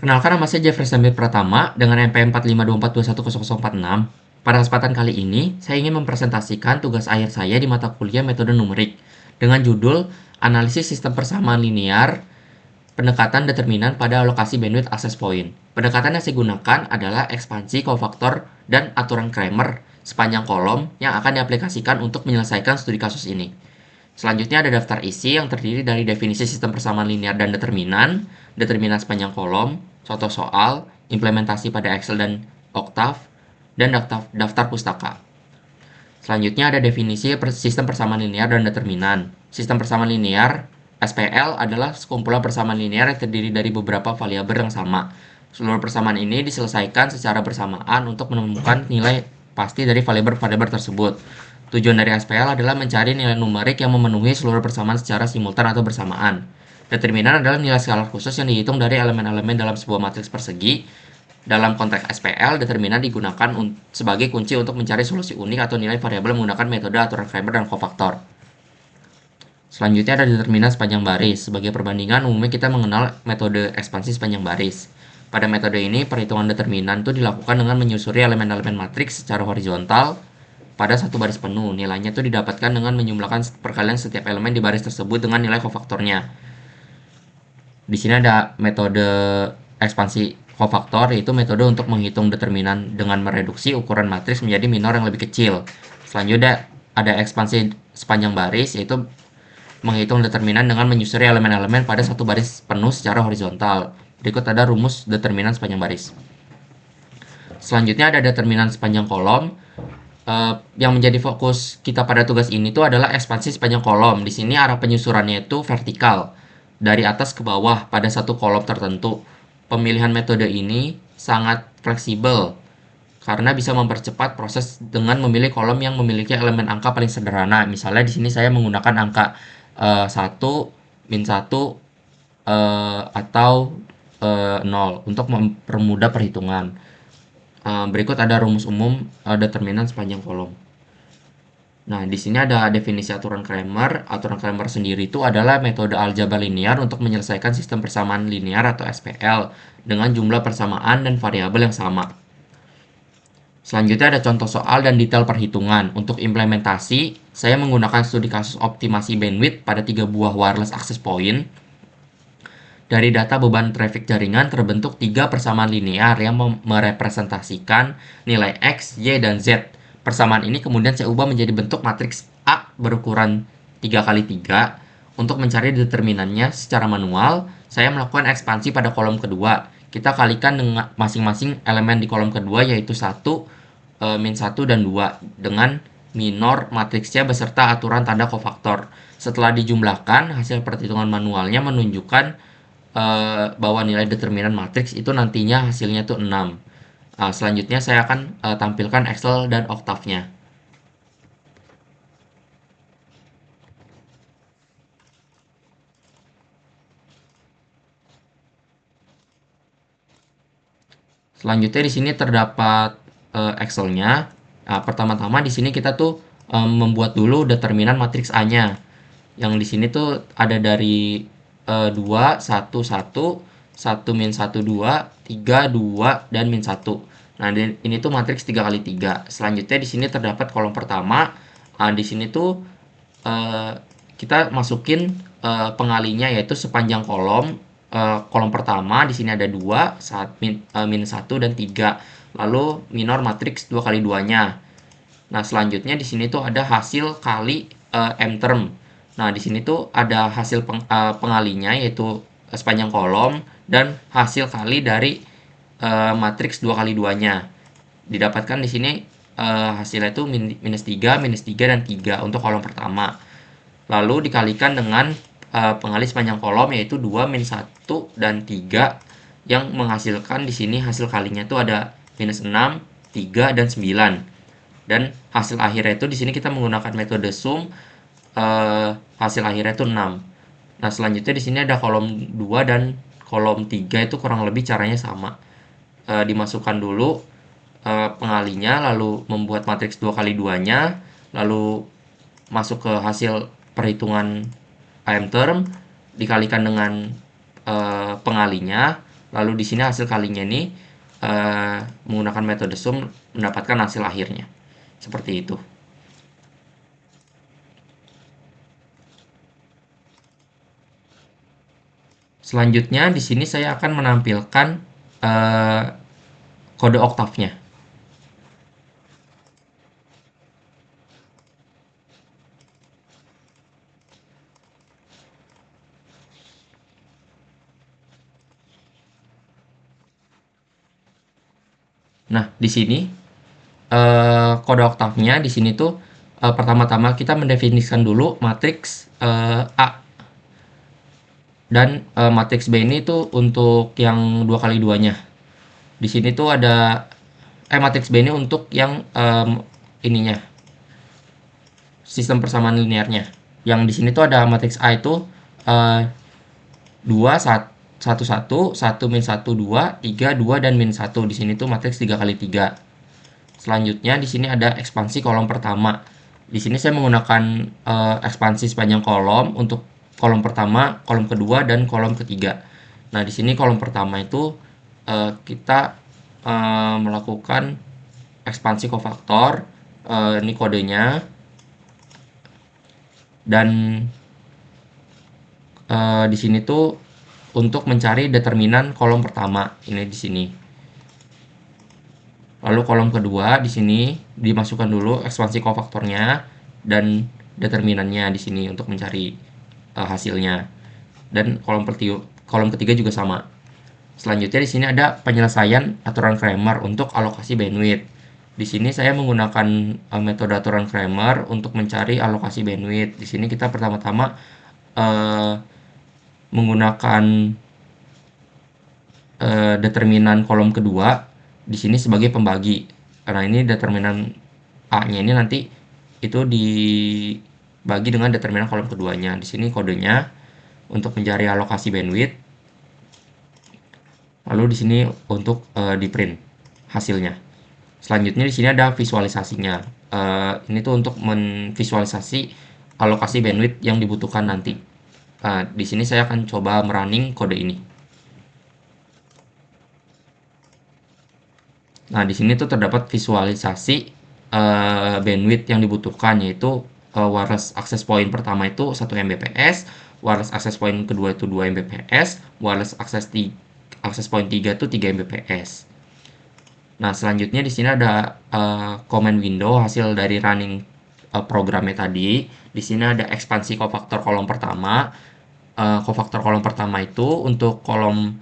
Perkenalkan, nama saya Jeffrey Sambil Pratama dengan NPM 4524210046. Pada kesempatan kali ini, saya ingin mempresentasikan tugas akhir saya di mata kuliah metode numerik dengan judul Analisis Sistem Persamaan Linear, Pendekatan Determinan pada Alokasi Bandwidth Access Point. Pendekatan yang saya gunakan adalah ekspansi, kofaktor, dan aturan Kramer sepanjang kolom yang akan diaplikasikan untuk menyelesaikan studi kasus ini. Selanjutnya ada daftar isi yang terdiri dari definisi sistem persamaan linear dan determinan, determinan sepanjang kolom, contoh soal, implementasi pada Excel dan Octave, dan daftar pustaka. Selanjutnya ada definisi sistem persamaan linear dan determinan. Sistem persamaan linear SPL adalah sekumpulan persamaan linear yang terdiri dari beberapa variabel yang sama. Seluruh persamaan ini diselesaikan secara bersamaan untuk menemukan nilai pasti dari variabel-variabel tersebut. Tujuan dari SPL adalah mencari nilai numerik yang memenuhi seluruh persamaan secara simultan atau bersamaan. Determinan adalah nilai skalar khusus yang dihitung dari elemen-elemen dalam sebuah matriks persegi. Dalam konteks SPL, determinan digunakan sebagai kunci untuk mencari solusi unik atau nilai variabel menggunakan metode aturan Kramer dan kofaktor. Selanjutnya ada determinan sepanjang baris. Sebagai perbandingan, umumnya kita mengenal metode ekspansi sepanjang baris. Pada metode ini, perhitungan determinan itu dilakukan dengan menyusuri elemen-elemen matriks secara horizontal pada satu baris penuh. Nilainya itu didapatkan dengan menjumlahkan perkalian setiap elemen di baris tersebut dengan nilai kofaktornya. Di sini ada metode ekspansi kofaktor, yaitu metode untuk menghitung determinan dengan mereduksi ukuran matriks menjadi minor yang lebih kecil. Selanjutnya ada ekspansi sepanjang baris, yaitu menghitung determinan dengan menyusuri elemen-elemen pada satu baris penuh secara horizontal. Berikut ada rumus determinan sepanjang baris. Selanjutnya ada determinan sepanjang kolom. Yang menjadi fokus kita pada tugas ini tuh adalah ekspansi sepanjang kolom. Di sini arah penyusurannya itu vertikal, dari atas ke bawah pada satu kolom tertentu. Pemilihan metode ini sangat fleksibel karena bisa mempercepat proses dengan memilih kolom yang memiliki elemen angka paling sederhana. Misalnya di sini saya menggunakan angka 1, min 1, atau 0 untuk mempermudah perhitungan. Berikut ada rumus umum determinan sepanjang kolom. Nah, di sini ada definisi aturan Kramer. Aturan Kramer sendiri itu adalah metode aljabar linear untuk menyelesaikan sistem persamaan linear atau SPL dengan jumlah persamaan dan variabel yang sama. Selanjutnya ada contoh soal dan detail perhitungan. Untuk implementasi, saya menggunakan studi kasus optimasi bandwidth pada 3 buah wireless access point. Dari data beban traffic jaringan terbentuk 3 persamaan linear yang merepresentasikan nilai X, Y, dan Z. Persamaan ini kemudian saya ubah menjadi bentuk matriks A berukuran 3x3. Untuk mencari determinannya secara manual, saya melakukan ekspansi pada kolom kedua. Kita kalikan dengan masing-masing elemen di kolom kedua, yaitu 1, min 1, dan 2 dengan minor matriksnya beserta aturan tanda kofaktor. Setelah dijumlahkan, hasil perhitungan manualnya menunjukkan bahwa nilai determinan matriks itu nantinya hasilnya itu 6. Selanjutnya saya akan tampilkan Excel dan Octave-nya. Selanjutnya di sini terdapat Excel-nya. Pertama-tama di sini kita tuh membuat dulu determinan matriks A-nya. Yang di sini tuh ada dari 2, 1, 1, 1, min 1, 2, 3, 2, dan min 1. Nah, ini tuh matriks 3x3. Selanjutnya di sini terdapat kolom pertama. Di sini tuh kita masukin pengalinya, yaitu sepanjang kolom. Kolom pertama di sini ada 2, min 1, dan 3. Lalu minor matriks 2x2-nya. Nah, selanjutnya di sini tuh ada hasil kali M term. Nah, di sini tuh ada hasil pengalinya, yaitu sepanjang kolom, dan hasil kali dari matriks 2x2-nya. Didapatkan di sini hasilnya itu minus 3, dan 3 untuk kolom pertama. Lalu dikalikan dengan pengali sepanjang kolom, yaitu 2, min 1, dan 3, yang menghasilkan di sini hasil kalinya itu ada minus 6, 3, dan 9. Dan hasil akhirnya itu di sini kita menggunakan metode sum, hasil akhirnya itu 6. Nah, selanjutnya di sini ada kolom 2 dan kolom 3 itu kurang lebih caranya sama. Dimasukkan dulu pengalinya, lalu membuat matriks 2x2-nya, lalu masuk ke hasil perhitungan AM term, dikalikan dengan pengalinya, Lalu di sini hasil kalinya ini menggunakan metode sum mendapatkan hasil akhirnya. Seperti itu. Selanjutnya di sini saya akan menampilkan kode oktavnya. Nah, di sini kode oktavnya di sini tuh pertama-tama kita mendefinisikan dulu matriks A dan matriks B ini tuh untuk yang 2 kali 2-nya. Di sini tuh ada matriks B ini untuk yang ininya sistem persamaan linearnya. Yang di sini tuh ada matriks A itu 2 1 1 1 min 1 2 3 2 dan min 1. Di sini tuh matriks 3 kali 3. Selanjutnya di sini ada ekspansi kolom pertama. Di sini saya menggunakan ekspansi sepanjang kolom untuk kolom pertama, kolom kedua, dan kolom ketiga. Nah, di sini kolom pertama itu kita melakukan ekspansi kofaktor. Ini kodenya. Dan di sini tuh untuk mencari determinan kolom pertama. Ini di sini. Lalu kolom kedua di sini dimasukkan dulu ekspansi kofaktornya dan determinannya di sini untuk mencari hasilnya. Dan kolom ketiga juga sama. Selanjutnya di sini ada penyelesaian aturan Cramer untuk alokasi bandwidth. Di sini saya menggunakan metode aturan Cramer untuk mencari alokasi bandwidth. Di sini kita pertama-tama menggunakan determinan kolom kedua di sini sebagai pembagi. Karena ini determinan A-nya ini nanti itu dibagi dengan determinan kolom keduanya. Di sini kodenya untuk mencari alokasi bandwidth. Lalu di sini untuk di print hasilnya. Selanjutnya di sini ada visualisasinya. Ini tuh untuk memvisualisasi alokasi bandwidth yang dibutuhkan nanti. Di sini saya akan coba merunning kode ini. Nah, di sini tuh terdapat visualisasi bandwidth yang dibutuhkan, yaitu wireless access point pertama itu 1 Mbps, wireless access point kedua itu 2 Mbps, wireless access point 3 itu 3 Mbps. Nah, selanjutnya di sini ada command window hasil dari running programnya tadi. Di sini ada ekspansi kofaktor kolom pertama. Kofaktor kolom pertama itu untuk kolom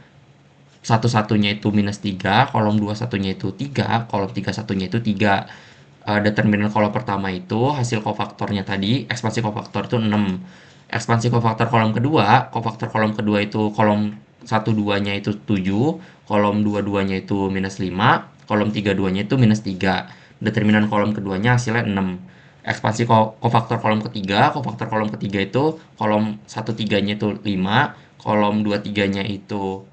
1-1-nya itu minus 3, kolom 2-1-nya itu 3, kolom 3-1-nya itu 3. Determinan kolom pertama itu hasil kofaktornya tadi, ekspansi kofaktor itu 6. Ekspansi kofaktor kolom kedua itu kolom 1-2-nya itu 7, kolom 2-2-nya itu minus 5, kolom 3-2-nya itu minus 3. Determinan kolom keduanya hasilnya 6. Ekspansi kofaktor kolom ketiga itu kolom 1-3-nya itu 5, kolom 2-3-nya itu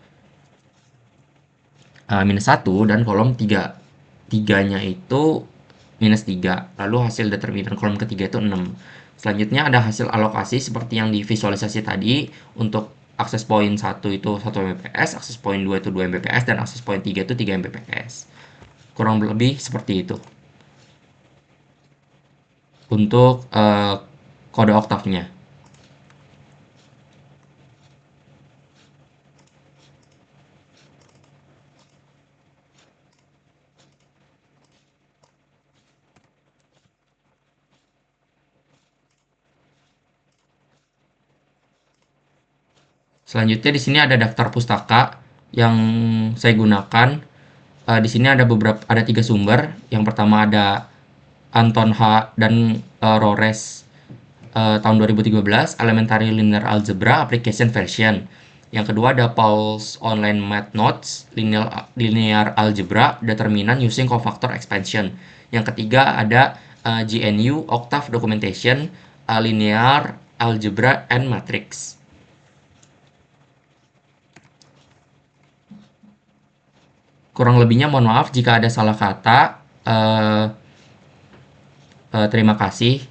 minus 1 dan kolom 3-nya itu minus 3. Lalu hasil determinan kolom ketiga itu 6. Selanjutnya ada hasil alokasi seperti yang divisualisasi tadi. Untuk akses point 1 itu 1 Mbps, akses point 2 itu 2 Mbps, dan akses point 3 itu 3 Mbps. Kurang lebih seperti itu untuk kode oktavnya. Selanjutnya di sini ada daftar pustaka yang saya gunakan. Di sini ada 3 sumber. Yang pertama ada Anton H dan Rores tahun 2013, Elementary Linear Algebra Application Version. Yang kedua ada Paul's Online Math Notes Linear Algebra Determinant Using Cofactor Expansion. Yang ketiga ada GNU Octave Documentation Linear Algebra and Matrix. Kurang lebihnya mohon maaf jika ada salah kata. Terima kasih.